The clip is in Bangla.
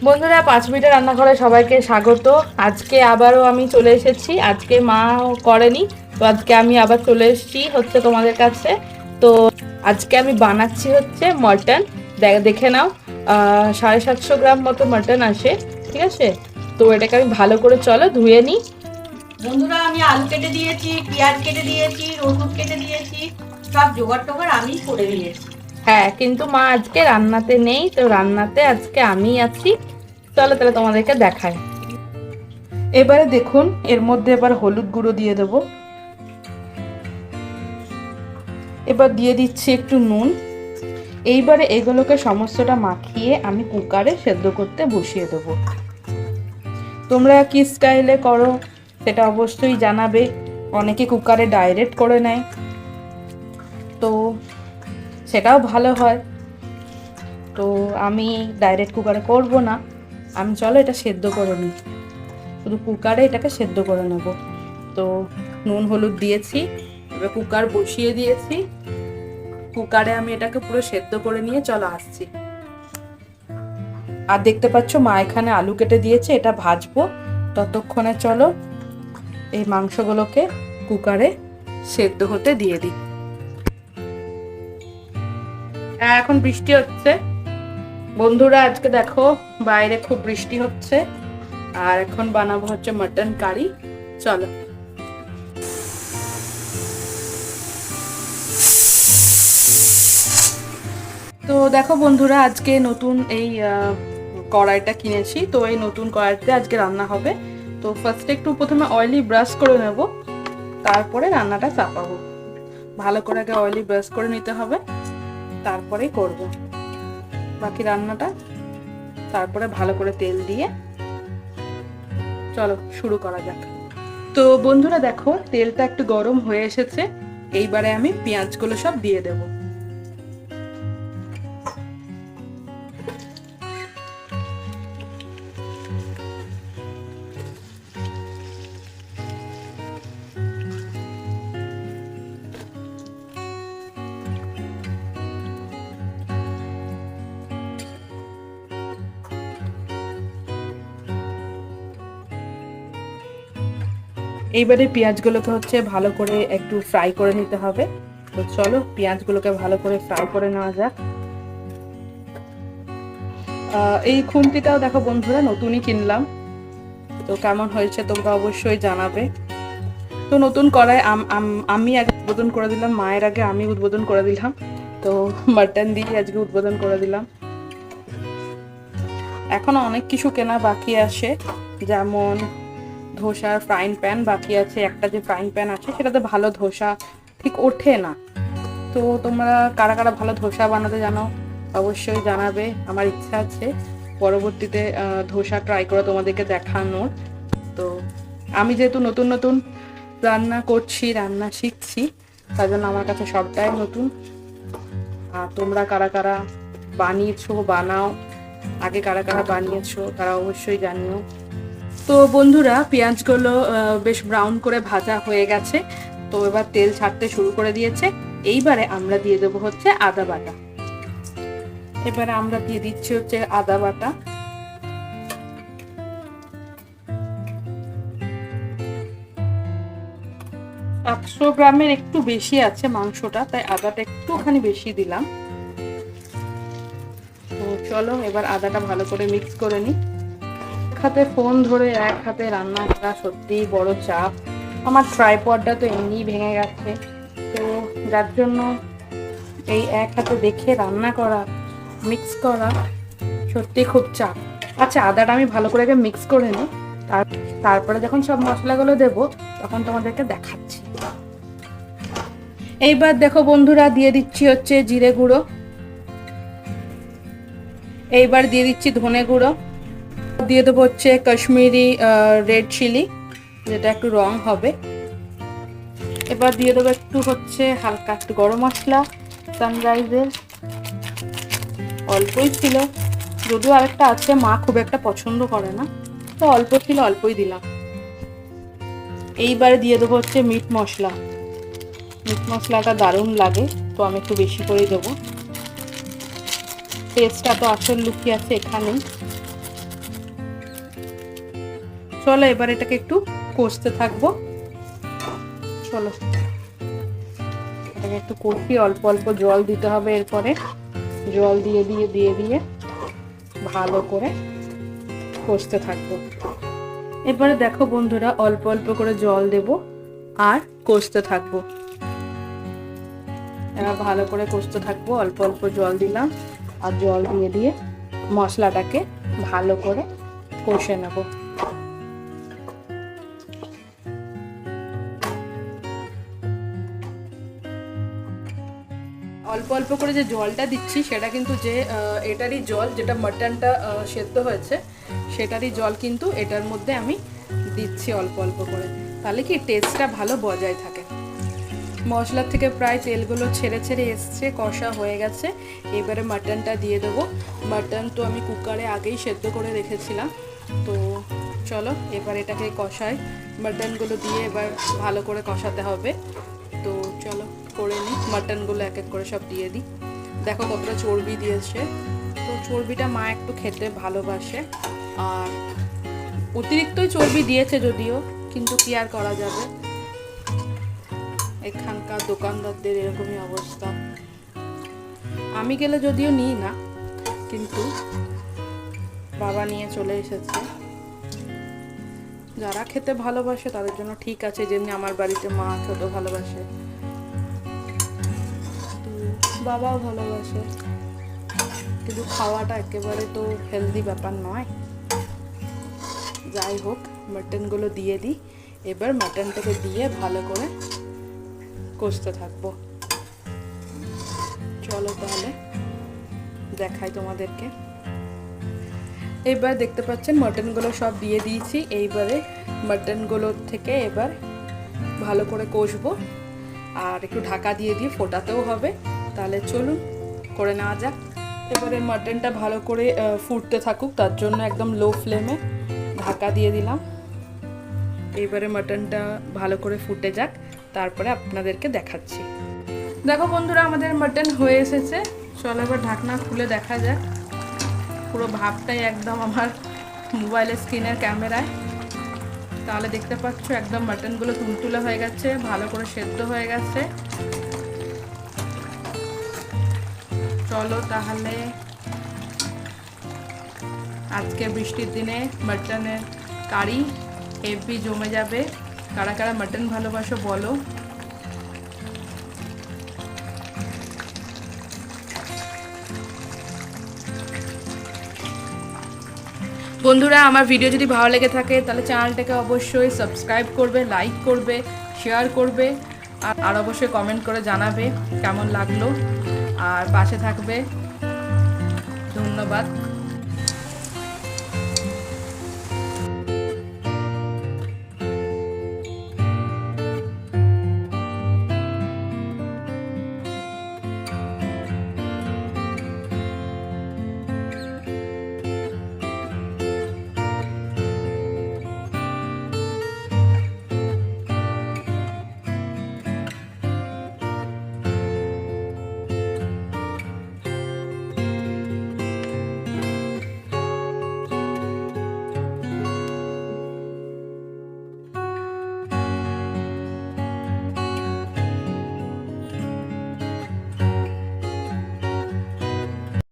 বন্ধুরা 5 মিনিটের রান্নাঘরে সবাইকে স্বাগত। আজকে আবারও আমি চলে এসেছি। আজকে মা করেনি, তো আজকে আমি আবার চলে এসেছি হচ্ছে তোমাদের কাছে। তো আজকে আমি বানাচ্ছি হচ্ছে মটন। দেখে নাও, 750 গ্রাম মতো মটন আসে, ঠিক আছে? তো এটাকে আমি ভালো করে চলো ধুয়ে নিই। বন্ধুরা, আমি আলু কেটে দিয়েছি, পেঁয়াজ কেটে দিয়েছি, রসুন কেটে দিয়েছি, সব জোগাড় টোগাড় আমি করে দিয়েছি। হ্যাঁ, কিন্তু মা আজকে রান্নাতে নেই, তো রান্নাতে আজকে আমি আছি। চলো তাহলে তোমাদেরকে দেখাই। এবারে দেখুন, এর মধ্যে এবার হলুদ গুঁড়ো দিয়ে দেব। এবার দিয়ে দিচ্ছি একটু নুন। এইবারে এগুলোকে সমস্তটা মাখিয়ে আমি কুকারে সেদ্ধ করতে বসিয়ে দেবো। তোমরা কি স্টাইলে করো সেটা অবশ্যই জানাবে। অনেকে কুকারে ডাইরেক্ট করে নেয়, তো সেটাও ভালো হয়। তো আমি ডাইরেক্ট কুকারে করব না, আমি চলো এটা সেদ্ধ করে নিই। শুধু কুকারে এটাকে সেদ্ধ করে নেব। তো নুন হলুদ দিয়েছি, এবার কুকার বসিয়ে দিয়েছি। কুকারে আমি এটাকে পুরো সেদ্ধ করে নিয়ে চলো আসছি। আর দেখতে পাচ্ছ মা এখানে আলু কেটে দিয়েছে, এটা ভাজবো। ততক্ষণে চলো এই মাংসগুলোকে কুকারে সেদ্ধ হতে দিয়ে দিই। এখন বৃষ্টি হচ্ছে বন্ধুরা, আজকে দেখো বাইরে খুব বৃষ্টি হচ্ছে। আর এখন বানাবো হচ্ছে মটন কারি। চলো। তো দেখো বন্ধুরা, আজকে নতুন এই কড়াইটা কিনেছি, তো এই নতুন কড়াইতে আজকে রান্না হবে। তো ফার্স্টে একটু প্রথমে অয়েলি ব্রাশ করে নেব, তারপরে রান্নাটা চাপাবো। ভালো করে আগে অয়েলি ব্রাশ করে নিতে হবে, তারপরেই করব বাকি রান্নাটা। তারপরে ভালো করে তেল দিয়ে চলো শুরু করা যাক। তো বন্ধুরা দেখো, তেলটা একটু গরম হয়ে এসেছে। এইবারে আমি পেঁয়াজগুলো সব দিয়ে দেবো। এইবারে পেঁয়াজগুলোকে হচ্ছে ভালো করে একটু ফ্রাই করে নিতে হবে। তো চলো পেঁয়াজগুলোকে ভালো করে ফ্রাই করে নেওয়া যাক। এই খুন্তিটাও দেখো বন্ধুরা নতুনই কিনলাম, তো কেমন হয়েছে তোমরা অবশ্যই জানাবে। তো নতুন কড়াই আমি আগে উদ্বোধন করে দিলাম, মায়ের আগে আমি উদ্বোধন করে দিলাম। তো মাটন দিয়ে আজকে উদ্বোধন করে দিলাম। এখনো অনেক কিছু কেনা বাকি আছে, যেমন ধোসার ফ্রাইং প্যান বাকি আছে। একটা যে ফ্রাইং প্যান আছে সেটাতে ভালো ধোসা ঠিক ওঠে না। তো তোমরা কারা কারা ভালো ধোসা বানাতে জানো অবশ্যই জানাবে। আমার ইচ্ছা আছে পরবর্তীতে ধোসা ট্রাই করে তোমাদেরকে দেখানোর। তো আমি যেহেতু নতুন নতুন রান্না করছি, রান্না শিখছি, তার জন্য আমার কাছে সবটাই নতুন। আর তোমরা কারা কারা বানিয়েছো, বানাও, আগে কারা কারা বানিয়েছো তারা অবশ্যই জানিও। তো বন্ধুরা পেঁয়াজগুলো বেশ ব্রাউন করে ভাজা হয়ে গেছে, তো এবার তেল ছাড়তে শুরু করে দিয়েছে। এইবারে আমরা দিয়ে দেবো হচ্ছে আদা বাটা। এবারে আমরা দিয়ে দিচ্ছি হচ্ছে আদা বাটা। একশো গ্রামের একটু বেশি আছে মাংসটা, তাই আদাটা একটুখানি বেশি দিলাম। তো চলো এবার আদাটা ভালো করে মিক্স করে নিই। এক হাতে ফোন ধরে এক হাতে রান্না করা সত্যিই বড় চাপ। আমার ট্রাইপডটা তো এমনিই ভেঙে গেছে, তো যার জন্য এই এক হাতে দেখে রান্না করা, মিক্স করা সত্যি খুব চাপ। আচ্ছা, আদাটা আমি ভালো করে আগে মিক্স করে নিই, তারপরে যখন সব মশলাগুলো দেবো তখন তোমাদেরকে দেখাচ্ছি। এইবার দেখো বন্ধুরা, দিয়ে দিচ্ছি হচ্ছে জিরে গুঁড়ো। এইবার দিয়ে দিচ্ছি ধনে গুঁড়ো। দিয়ে দেবো হচ্ছে কাশ্মীরি রেড চিলি, যেটা একটু রং হবে। এবার দিয়ে দেবো একটু হচ্ছে হালকা একটু গরম মশলা সানরাইজের, অল্পই ছিল, যদিও আরেকটা আছে মা খুব একটা পছন্দ করে না, তো অল্প ছিল অল্পই দিলাম। এইবারে দিয়ে দেবো হচ্ছে মিট মশলা। মিট মশলাটা দারুণ লাগে, তো আমি একটু বেশি করেই দেবো। টেস্টটা তো আসল লুকিয়ে আছে এখানেই। চলো এবার এটাকে একটু কষতে থাকবো। চলো এটাকে একটু কষি, অল্প অল্প জল দিতে হবে, এরপরে জল দিয়ে দিয়ে ভালো করে কষতে থাকবো। এবারে দেখো বন্ধুরা, অল্প অল্প করে জল দেব আর কষতে থাকবো। এবার ভালো করে কষতে থাকবো, অল্প অল্প জল দিলাম আর জল দিয়ে মশলাটাকে ভালো করে কষে নেব। অল্প অল্প করে যে জলটা দিচ্ছি সেটা কিন্তু যে এটারই জল, যেটা মাটনটা সেদ্ধ হয়েছে সেটারই জল কিন্তু এটার মধ্যে আমি দিচ্ছি অল্প অল্প করে, তাহলে কি টেস্টটা ভালো বজায় থাকে। মশলার থেকে প্রায় তেলগুলো ছেড়ে ছেড়ে এসছে, কষা হয়ে গেছে। এবারে মাটনটা দিয়ে দেবো। মাটন তো আমি কুকারে আগেই সেদ্ধ করে রেখেছিলাম। তো চলো এবার এটাকে কষাই, মাটনগুলো দিয়ে এবার ভালো করে কষাতে হবে। তো চলো করে নিই, মাটনগুলো এক এক করে সব দিয়ে দিই। দেখো কতটা চর্বি দিয়েছে। তো চর্বিটা মা একটু খেতে ভালোবাসে, আর অতিরিক্তই চর্বি দিয়েছে যদিও, কিন্তু কি আর করা যাবে, এখানকার দোকানদারদের এরকমই অবস্থা। আমি গেলে যদিও নিই না, কিন্তু বাবা নিয়ে চলে এসেছে। যারা খেতে ভালোবাসে তাদের জন্য ঠিক আছে, যেমনি আমার বাড়িতে মা খেতে ভালোবাসে, বাবাও ভালোবাসে, কিন্তু খাওয়াটা একেবারে তো হেলদি ব্যাপার নয়। যাই হোক, মাটনগুলো দিয়ে দিই। এবার মাটনটাকে দিয়ে ভালো করে কষতে থাকবো। চলো তাহলে দেখাই তোমাদেরকে। এবার দেখতে পাচ্ছেন মাটনগুলো সব দিয়ে দিয়েছি। এইবারে মাটনগুলো থেকে এবার ভালো করে কষবো, আর একটু ঢাকা দিয়ে ফোটাতেও হবে। তাহলে চলুন করে নেওয়া যাক। এবারে মাটনটা ভালো করে ফুটতে থাকুক, তার জন্য একদম লো ফ্লেমে ঢাকা দিয়ে দিলাম। এইবারে মাটনটা ভালো করে ফুটে যাক, তারপরে আপনাদেরকে দেখাচ্ছি। দেখো বন্ধুরা, আমাদের মাটন হয়ে এসেছে। চলো এবার ঢাকনা খুলে দেখা যাক। পুরো ভাবটাই একদম আমার মোবাইলের স্ক্রিনের ক্যামেরায়। তাহলে দেখতে পাচ্ছ একদম মাটনগুলো তুলতুলে হয়ে গেছে, ভালো করে সেদ্ধ হয়ে গেছে। চলো তাহলে আজকে বৃষ্টির দিনে মাটনের কারি হেভি জমে যাবে। কারা কারা মাটন ভালোবাসো বলো। বন্ধুরা, আমার ভিডিও যদি ভালো লেগে থাকে তাহলে চ্যানেলটাকে অবশ্যই সাবস্ক্রাইব করবে, লাইক করবে, শেয়ার করবে, আর অবশ্যই কমেন্ট করে জানাবে কেমন লাগলো, আর পাশে থাকবে। ধন্যবাদ।